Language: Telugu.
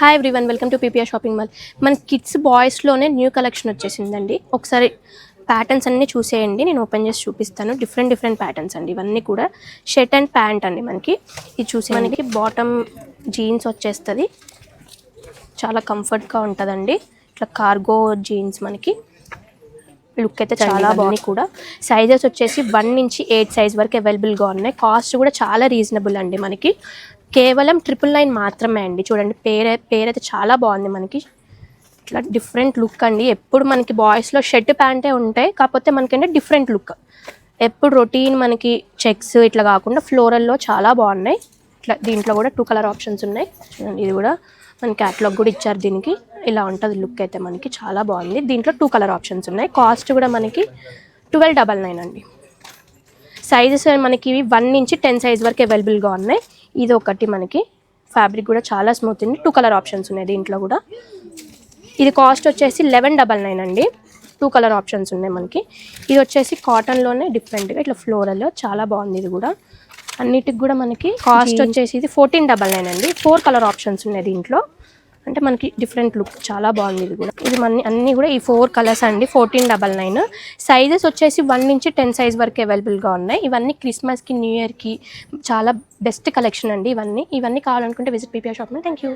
Hi everyone, welcome to PPR shopping mall. మన కిడ్స్ బాయ్స్లోనే న్యూ కలెక్షన్ వచ్చేసిందండి. ఒకసారి ప్యాటర్న్స్ అన్నీ చూసేయండి, నేను ఓపెన్ చేసి చూపిస్తాను. డిఫరెంట్ ప్యాటర్న్స్ అండి ఇవన్నీ కూడా. షర్ట్ అండ్ ప్యాంట్ అండి మనకి. ఇది చూసే మనకి బాటమ్ జీన్స్ వచ్చేస్తుంది, చాలా కంఫర్ట్గా ఉంటుందండి. ఇట్లా కార్గో జీన్స్ మనకి లుక్ అయితే చాలా బాగుంది కూడా. సైజెస్ వచ్చేసి 1 నుంచి 8 సైజ్ వరకు అవైలబుల్గా ఉన్నాయి. కాస్ట్ కూడా చాలా రీజనబుల్ అండి. మనకి కేవలం 999 మాత్రమే అండి. చూడండి పేరైతే చాలా బాగుంది మనకి. ఇట్లా డిఫరెంట్ లుక్ అండి. ఎప్పుడు మనకి బాయ్స్లో షర్ట్ ప్యాంటే ఉంటాయి, కాకపోతే మనకంటే డిఫరెంట్ లుక్. ఎప్పుడు రొటీన్ మనకి చెక్స్ ఇట్లా కాకుండా ఫ్లోరల్లో చాలా బాగున్నాయి. ఇట్లా దీంట్లో కూడా 2 కలర్ ఆప్షన్స్ ఉన్నాయి. చూడండి, ఇది కూడా మన క్యాటలాగ్ కూడా ఇచ్చారు. దీనికి ఇలా ఉంటుంది లుక్ అయితే మనకి చాలా బాగుంది. దీంట్లో 2 కలర్ ఆప్షన్స్ ఉన్నాయి. కాస్ట్ కూడా మనకి 1299 అండి. సైజెస్ మనకి 1 నుంచి 10 సైజ్ వరకు అవైలబుల్గా ఉన్నాయి. ఇది ఒకటి మనకి ఫ్యాబ్రిక్ కూడా చాలా స్మూత్ ఉంది. 2 కలర్ ఆప్షన్స్ ఉన్నాయి దీంట్లో కూడా. ఇది కాస్ట్ వచ్చేసి 1199 అండి. 2 కలర్ ఆప్షన్స్ ఉన్నాయి మనకి. ఇది వచ్చేసి కాటన్లోనే డిఫరెంట్గా ఇట్లా ఫ్లోరల్లో చాలా బాగుంది. ఇది కూడా అన్నిటికి కూడా మనకి కాస్ట్ వచ్చేసి ఇది 1499 అండి. 4 కలర్ ఆప్షన్స్ ఉన్నాయి దీంట్లో. అంటే మనకి డిఫరెంట్ లుక్ చాలా బాగుంది. ఇది కూడా ఇది మన అన్నీ కూడా ఈ 4 కలర్స్ అండి. 1499. సైజెస్ వచ్చేసి 1 నుంచి 10 సైజ్ వరకు అవైలబుల్గా ఉన్నాయి. ఇవన్నీ క్రిస్మస్కి, న్యూ ఇయర్కి చాలా బెస్ట్ కలెక్షన్ అండి. ఇవన్నీ కావాలనుకుంటే visit PPR shop. Thank you.